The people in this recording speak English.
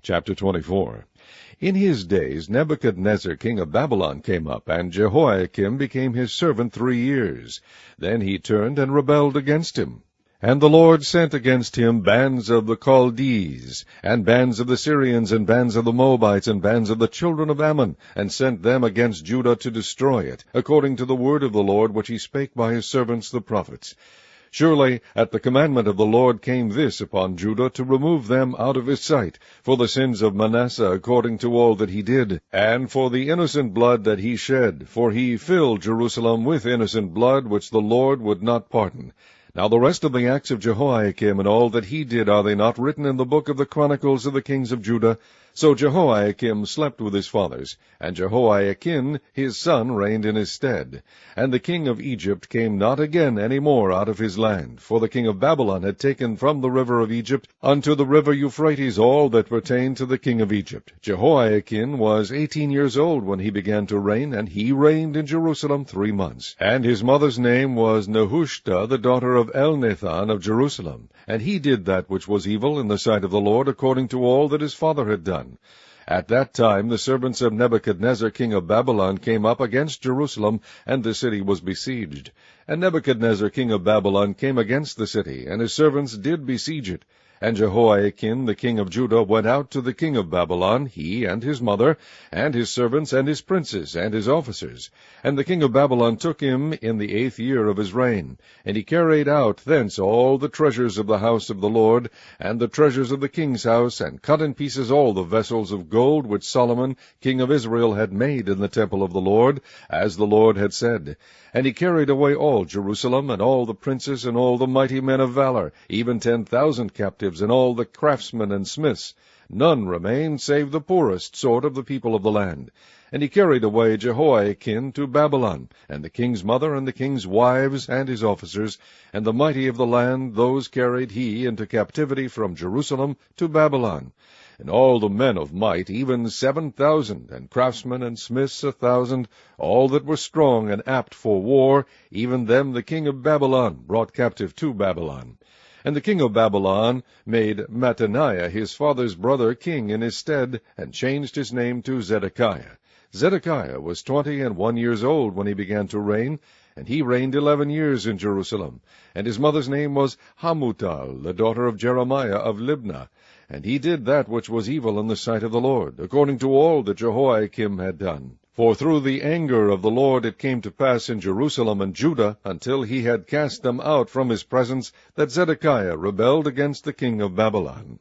Chapter 24. In his days Nebuchadnezzar king of Babylon came up, and Jehoiakim became his servant 3 years. Then he turned and rebelled against him. And the Lord sent against him bands of the Chaldees, and bands of the Syrians, and bands of the Moabites, and bands of the children of Ammon, and sent them against Judah to destroy it, according to the word of the Lord which he spake by his servants the prophets. Surely at the commandment of the Lord came this upon Judah, to remove them out of his sight, for the sins of Manasseh according to all that he did, and for the innocent blood that he shed, for he filled Jerusalem with innocent blood, which the Lord would not pardon. Now the rest of the acts of Jehoiakim and all that he did, are they not written in the book of the chronicles of the kings of Judah? So Jehoiakim slept with his fathers, and Jehoiakim his son reigned in his stead. And the king of Egypt came not again any more out of his land, for the king of Babylon had taken from the river of Egypt unto the river Euphrates all that pertained to the king of Egypt. Jehoiakim was 18 years old when he began to reign, and he reigned in Jerusalem 3 months. And his mother's name was Nahusha, the daughter of Elnathan of Jerusalem. And he did that which was evil in the sight of the Lord, according to all that his father had done. At that time the servants of Nebuchadnezzar king of Babylon came up against Jerusalem, and the city was besieged. And Nebuchadnezzar king of Babylon came against the city, and his servants did besiege it. And Jehoiakim the king of Judah went out to the king of Babylon, he and his mother, and his servants, and his princes, and his officers. And the king of Babylon took him in the 8th year of his reign. And he carried out thence all the treasures of the house of the Lord, and the treasures of the king's house, and cut in pieces all the vessels of gold which Solomon king of Israel had made in the temple of the Lord, as the Lord had said. And he carried away all Jerusalem, and all the princes, and all the mighty men of valor, even 10,000 captives, and all the craftsmen and smiths. None remained save the poorest sort of the people of the land. And he carried away Jehoiakim to Babylon, and the king's mother, and the king's wives, and his officers, and the mighty of the land, those carried he into captivity from Jerusalem to Babylon. And all the men of might, even 7,000, and craftsmen and smiths 1,000, all that were strong and apt for war, even them the king of Babylon brought captive to Babylon. And the king of Babylon made Mattaniah his father's brother king in his stead, and changed his name to Zedekiah. Zedekiah was 21 years old when he began to reign, and he reigned 11 years in Jerusalem. And his mother's name was Hamutal, the daughter of Jeremiah of Libnah. And he did that which was evil in the sight of the Lord, according to all that Jehoiakim had done. For through the anger of the Lord it came to pass in Jerusalem and Judah, until he had cast them out from his presence, that Zedekiah rebelled against the king of Babylon.